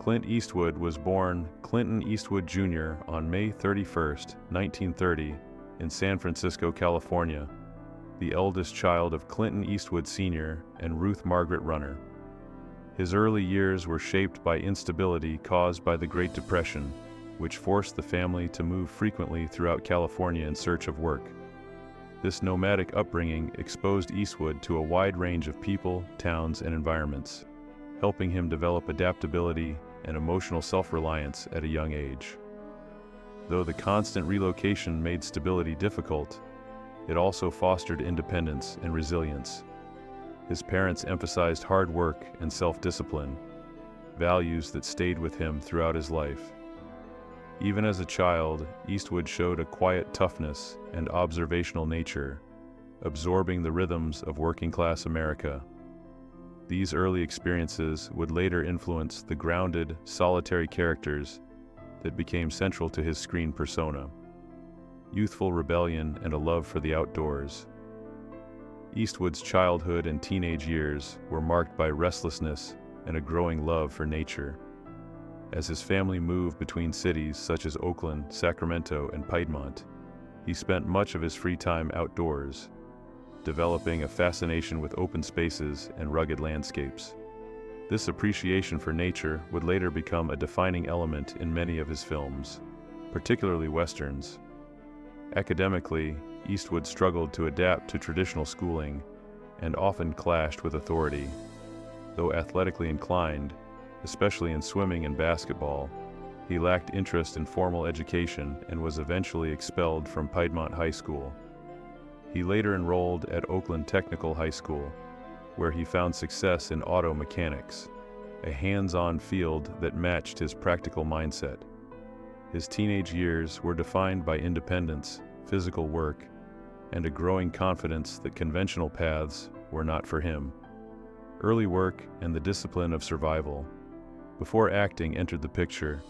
Clint Eastwood was born Clinton Eastwood Jr. on May 31, 1930, in San Francisco, California, the eldest child of Clinton Eastwood Sr. and Ruth Margaret Runner. His early years were shaped by instability caused by the Great Depression, which forced the family to move frequently throughout California in search of work. This nomadic upbringing exposed Eastwood to a wide range of people, towns, and environments, helping him develop adaptability and emotional self-reliance at a young age. Though the constant relocation made stability difficult, it also fostered independence and resilience. His parents emphasized hard work and self-discipline, values that stayed with him throughout his life. Even as a child, Eastwood showed a quiet toughness and observational nature, absorbing the rhythms of working-class America. These early experiences would later influence the grounded, solitary characters that became central to his screen persona: youthful rebellion and a love for the outdoors. Eastwood's childhood and teenage years were marked by restlessness and a growing love for nature. As his family moved between cities such as Oakland, Sacramento, and Piedmont, he spent much of his free time outdoors, developing a fascination with open spaces and rugged landscapes. This appreciation for nature would later become a defining element in many of his films, particularly westerns. Academically, Eastwood struggled to adapt to traditional schooling and often clashed with authority. Though athletically inclined, especially in swimming and basketball, he lacked interest in formal education and was eventually expelled from Piedmont High School. He later enrolled at Oakland Technical High School, where he found success in auto mechanics, a hands-on field that matched his practical mindset. His teenage years were defined by independence, physical work, and a growing confidence that conventional paths were not for him. Early work and the discipline of survival. Before acting entered the picture,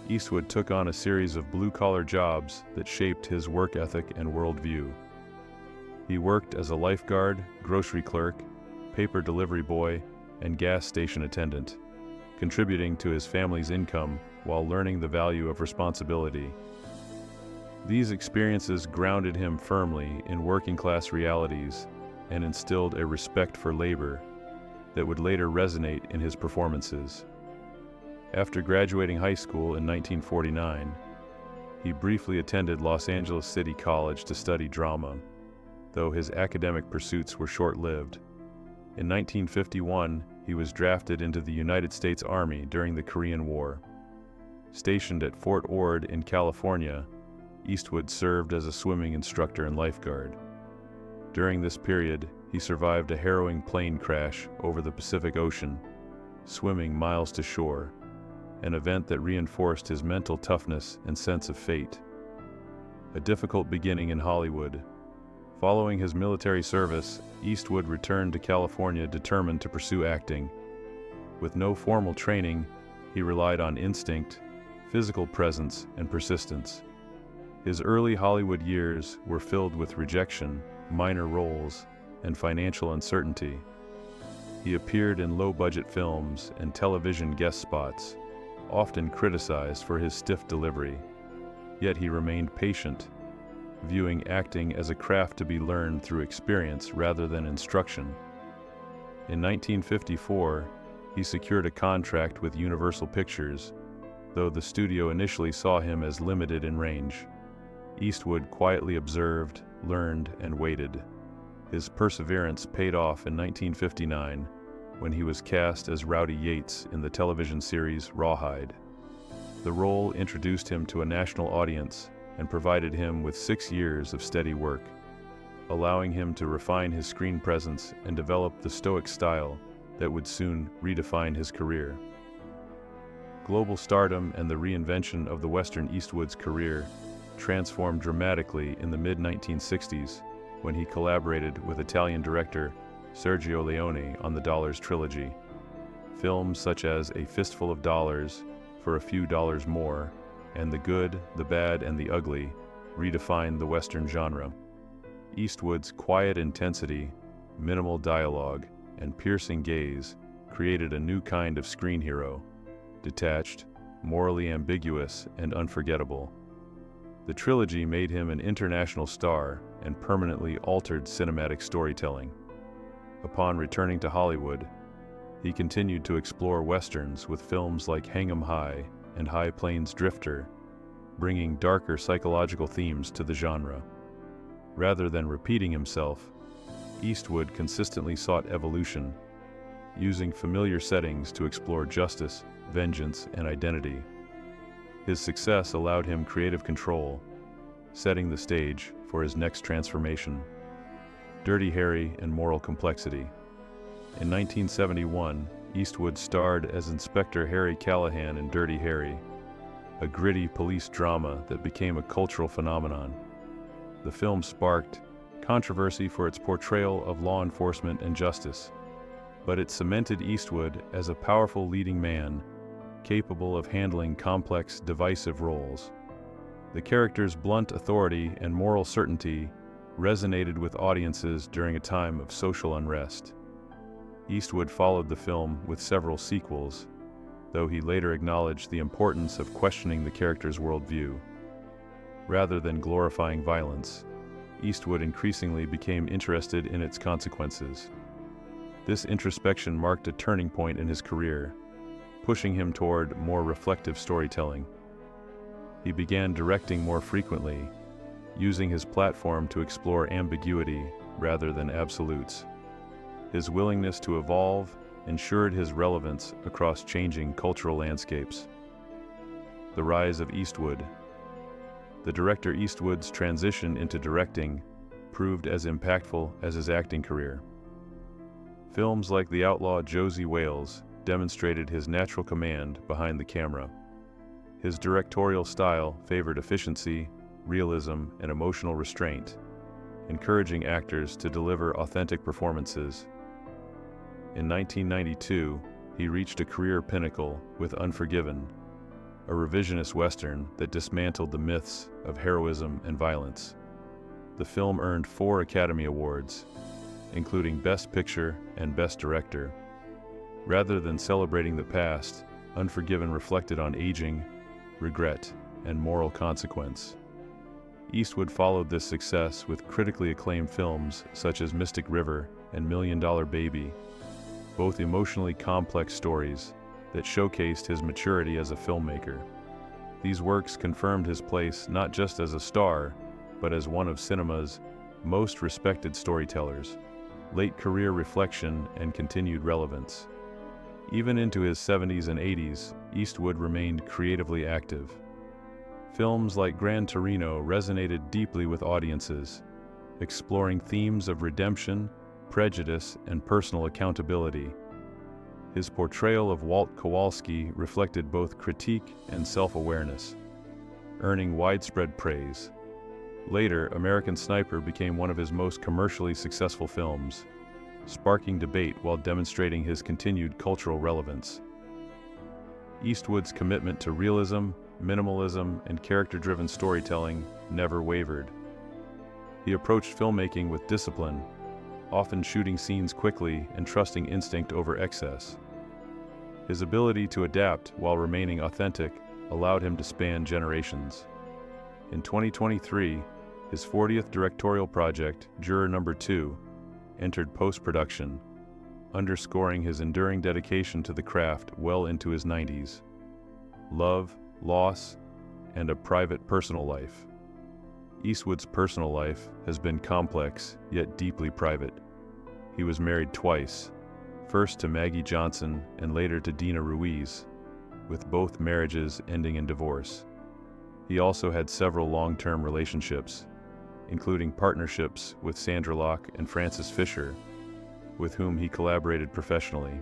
Eastwood took on a series of blue-collar jobs that shaped his work ethic and worldview. He worked as a lifeguard, grocery clerk, paper delivery boy, and gas station attendant, contributing to his family's income while learning the value of responsibility. These experiences grounded him firmly in working-class realities and instilled a respect for labor that would later resonate in his performances. After graduating high school in 1949, he briefly attended Los Angeles City College to study drama, though his academic pursuits were short-lived. In 1951, he was drafted into the United States Army during the Korean War. Stationed at Fort Ord in California, Eastwood served as a swimming instructor and lifeguard. During this period, he survived a harrowing plane crash over the Pacific Ocean, swimming miles to shore, an event that reinforced his mental toughness and sense of fate. A difficult beginning in Hollywood. Following his military service, Eastwood returned to California determined to pursue acting. With no formal training, he relied on instinct, physical presence, and persistence. His early Hollywood years were filled with rejection, minor roles, and financial uncertainty. He appeared in low-budget films and television guest spots, often criticized for his stiff delivery. Yet he remained patient, viewing acting as a craft to be learned through experience rather than instruction. In 1954, he secured a contract with Universal Pictures, though the studio initially saw him as limited in range. Eastwood quietly observed, learned, and waited. His perseverance paid off in 1959 when he was cast as Rowdy Yates in the television series Rawhide. The role introduced him to a national audience and provided him with 6 years of steady work, allowing him to refine his screen presence and develop the stoic style that would soon redefine his career. Global stardom and the reinvention of the Western Eastwood's career transformed dramatically in the mid-1960s when he collaborated with Italian director Sergio Leone on the Dollars trilogy. Films such as A Fistful of Dollars, For a Few Dollars More, and The Good, the Bad, and the Ugly redefined the Western genre. Eastwood's quiet intensity, minimal dialogue, and piercing gaze created a new kind of screen hero, detached, morally ambiguous, and unforgettable. The trilogy made him an international star and permanently altered cinematic storytelling. Upon returning to Hollywood, he continued to explore westerns with films like Hang 'em High and High Plains Drifter, bringing darker psychological themes to the genre. Rather than repeating himself, Eastwood consistently sought evolution, using familiar settings to explore justice, vengeance, and identity. His success allowed him creative control, setting the stage for his next transformation. Dirty Harry and moral complexity. In 1971, Eastwood starred as Inspector Harry Callahan in Dirty Harry, a gritty police drama that became a cultural phenomenon. The film sparked controversy for its portrayal of law enforcement and justice, but it cemented Eastwood as a powerful leading man, capable of handling complex, divisive roles. The character's blunt authority and moral certainty resonated with audiences during a time of social unrest. Eastwood followed the film with several sequels, though he later acknowledged the importance of questioning the character's worldview. Rather than glorifying violence, Eastwood increasingly became interested in its consequences. This introspection marked a turning point in his career, pushing him toward more reflective storytelling. He began directing more frequently, using his platform to explore ambiguity rather than absolutes. His willingness to evolve ensured his relevance across changing cultural landscapes. The rise of Eastwood. The director Eastwood's transition into directing proved as impactful as his acting career. Films like The Outlaw Josie Wales demonstrated his natural command behind the camera. His directorial style favored efficiency, realism, and emotional restraint, encouraging actors to deliver authentic performances. In 1992, he reached a career pinnacle with Unforgiven, a revisionist Western that dismantled the myths of heroism and violence. The film earned 4 Academy Awards, including Best Picture and Best Director. Rather than celebrating the past, Unforgiven reflected on aging, regret, and moral consequence. Eastwood followed this success with critically acclaimed films such as Mystic River and $1 Million Baby, both emotionally complex stories that showcased his maturity as a filmmaker. These works confirmed his place not just as a star, but as one of cinema's most respected storytellers. Late career reflection and continued relevance. Even into his 70s and 80s, Eastwood remained creatively active. Films like Gran Torino resonated deeply with audiences, exploring themes of redemption, prejudice, and personal accountability. His portrayal of Walt Kowalski reflected both critique and self-awareness, earning widespread praise. Later, American Sniper became one of his most commercially successful films, sparking debate while demonstrating his continued cultural relevance. Eastwood's commitment to realism, minimalism, and character-driven storytelling never wavered. He approached filmmaking with discipline, often shooting scenes quickly and trusting instinct over excess. His ability to adapt while remaining authentic allowed him to span generations. In 2023, his 40th directorial project, Juror No. 2, entered post-production, underscoring his enduring dedication to the craft well into his 90s. Love, loss, and a private personal life. Eastwood's personal life has been complex, yet deeply private. He was married twice, first to Maggie Johnson and later to Dina Ruiz, with both marriages ending in divorce. He also had several long-term relationships, including partnerships with Sandra Locke and Frances Fisher, with whom he collaborated professionally.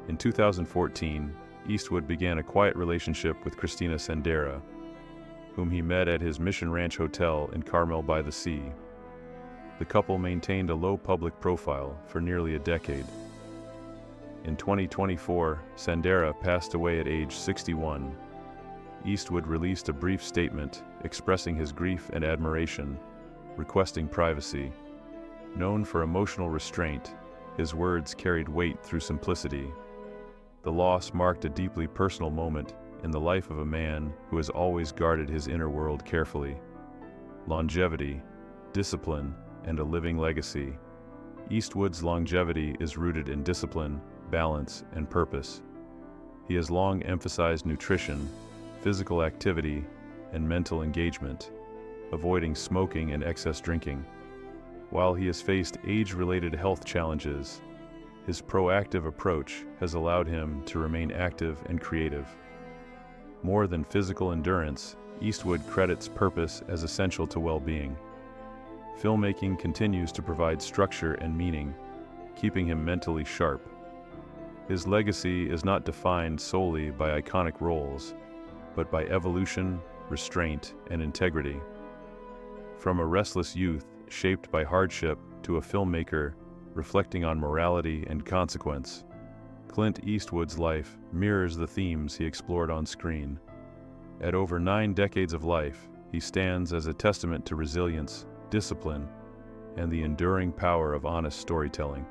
In 2014, Eastwood began a quiet relationship with Christina Sandera, whom he met at his Mission Ranch Hotel in Carmel by the Sea. The couple maintained a low public profile for nearly a decade. In 2024, Sandera passed away at age 61. Eastwood released a brief statement expressing his grief and admiration, requesting privacy. Known for emotional restraint, his words carried weight through simplicity. The loss marked a deeply personal moment in the life of a man who has always guarded his inner world carefully. Longevity, discipline, and a living legacy. Eastwood's longevity is rooted in discipline, balance, and purpose. He has long emphasized nutrition, physical activity, and mental engagement, avoiding smoking and excess drinking. While he has faced age-related health challenges, his proactive approach has allowed him to remain active and creative. More than physical endurance, Eastwood credits purpose as essential to well-being. Filmmaking continues to provide structure and meaning, keeping him mentally sharp. His legacy is not defined solely by iconic roles, but by evolution, restraint, and integrity. From a restless youth shaped by hardship to a filmmaker reflecting on morality and consequence, Clint Eastwood's life mirrors the themes he explored on screen. At over 9 decades of life, he stands as a testament to resilience, discipline, and the enduring power of honest storytelling.